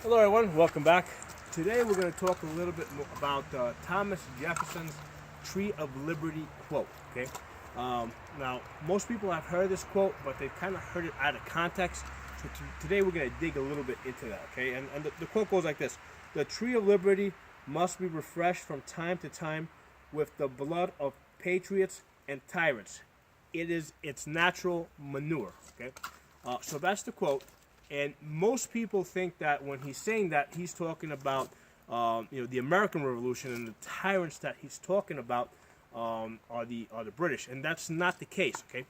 Hello everyone, welcome back. Today we're going to talk a little bit more about Thomas Jefferson's Tree of Liberty quote. Okay, now most people have heard this quote, but they've kind of heard it out of context. So today we're going to dig a little bit into that. Okay, and the quote goes like this: "The Tree of Liberty must be refreshed from time to time with the blood of patriots and tyrants. It is its natural manure." Okay, so that's the quote. And most people think that when he's saying that, he's talking about the American Revolution, and the tyrants that he's talking about are the British, and that's not the case. Okay,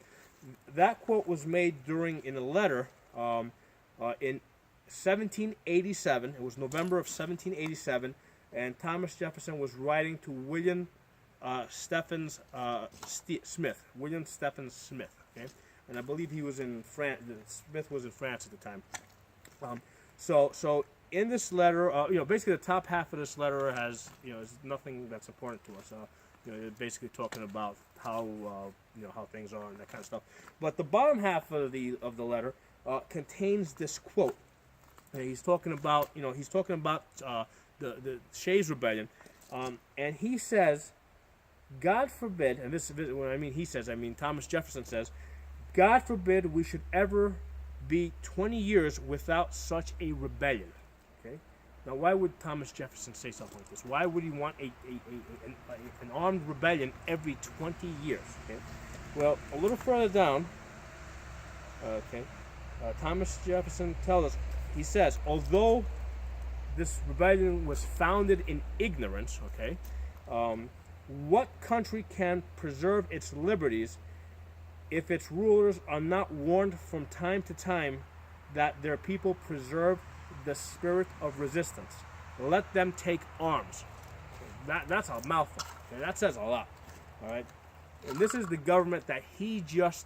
that quote was made in a letter in 1787. It was November of 1787, and Thomas Jefferson was writing to William Smith. William Stephen Smith. Okay. And I believe he was in France. Smith was in France at the time. So in this letter, basically the top half of this letter has, is nothing that's important to us. They're basically talking about how, how things are and that kind of stuff. But the bottom half of the letter contains this quote. And he's talking about, the Shays Rebellion, and he says, "God forbid," and this, when I mean he says, I mean Thomas Jefferson says, "God forbid we should ever be 20 years without such a rebellion." Okay. Now, why would Thomas Jefferson say something like this? Why would he want an armed rebellion every 20 years? Okay. Well, a little further down, Thomas Jefferson tells us, he says, although this rebellion was founded in ignorance, what country can preserve its liberties if its rulers are not warned from time to time that their people preserve the spirit of resistance? Let them take arms. That's a mouthful. Okay, that says a lot. All right, and this is the government that he just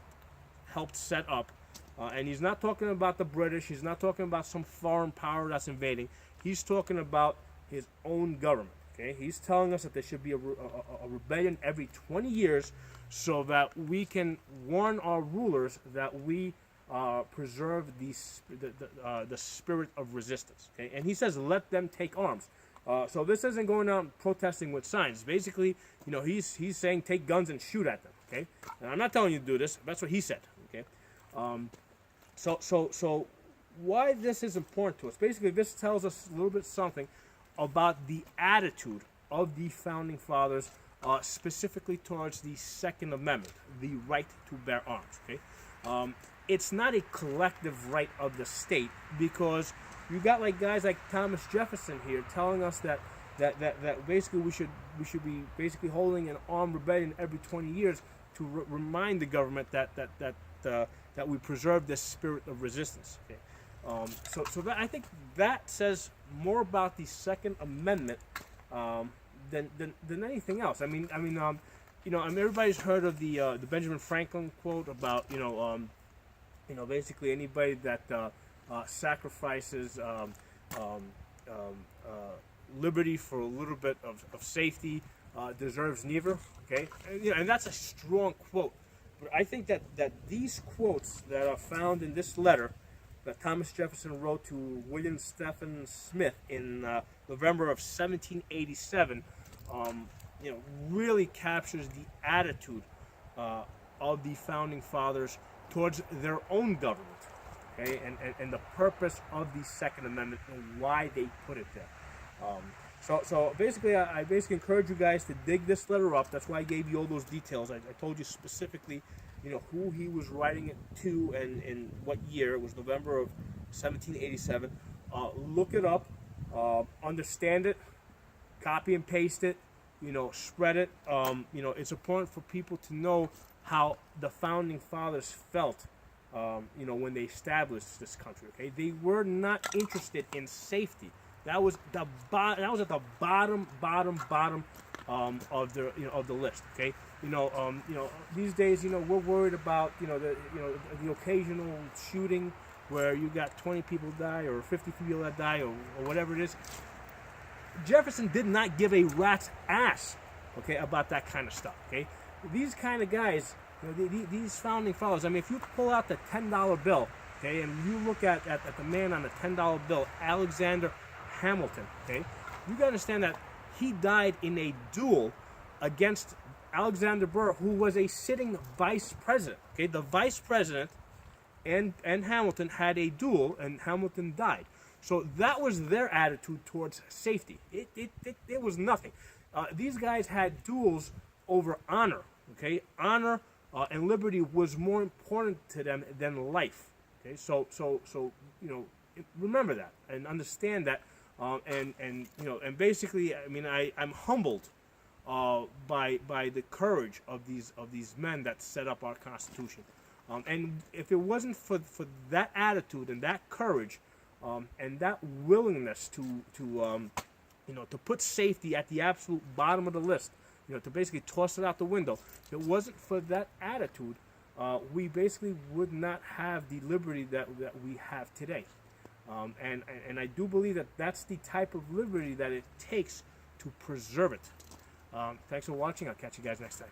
helped set up, and he's not talking about the British. He's not talking about some foreign power that's invading. He's talking about his own government. Okay, he's telling us that there should be a rebellion every 20 years. So that we can warn our rulers that we preserve the spirit of resistance. Okay, and he says, "Let them take arms." So this isn't going out and protesting with signs. Basically, he's saying take guns and shoot at them. Okay, and I'm not telling you to do this. That's what he said. Okay, so why this is important to us? Basically, this tells us a little bit something about the attitude of the founding fathers. Specifically towards the Second Amendment, the right to bear arms. Okay, it's not a collective right of the state, because you got guys like Thomas Jefferson here telling us that basically we should be basically holding an armed rebellion every 20 years to remind the government that we preserve this spirit of resistance. Okay, so that, I think that says more about the Second Amendment. Than anything else. I mean, everybody's heard of the Benjamin Franklin quote about basically anybody that sacrifices liberty for a little bit of safety deserves neither. Okay, and that's a strong quote. But I think that these quotes that are found in this letter that Thomas Jefferson wrote to William Stephen Smith in November of 1787, really captures the attitude of the founding fathers towards their own government, okay, and the purpose of the Second Amendment and why they put it there. So basically, I basically encourage you guys to dig this letter up. That's why I gave you all those details. I told you specifically, who he was writing it to and in what year. It was November of 1787. Look it up, understand it, copy and paste it, spread it. It's important for people to know how the founding fathers felt, when they established this country. Okay, they were not interested in safety. That was at the bottom of the list. Okay, these days, we're worried about the occasional shooting where you got 20 people die or 50 people that die or whatever it is. Jefferson did not give a rat's ass, okay, about that kind of stuff. Okay, these kind of guys, these founding fathers. I mean, if you pull out the $10 bill okay, and you look at the man on the $10 bill, Alexander Hamilton, okay, you got to understand that he died in a duel against Alexander Burr, who was a sitting vice president. Okay, the vice president and Hamilton had a duel, and Hamilton died. So that was their attitude towards safety. It was nothing. These guys had duels over honor. Okay, honor and liberty was more important to them than life. Okay, so you know, remember that and understand that, and basically, I mean, I'm humbled by the courage of these men that set up our Constitution. And if it wasn't for that attitude and that courage, and that willingness to put safety at the absolute bottom of the list, to basically toss it out the window, if it wasn't for that attitude, we basically would not have the liberty that we have today. And I do believe that that's the type of liberty that it takes to preserve it. Thanks for watching. I'll catch you guys next time.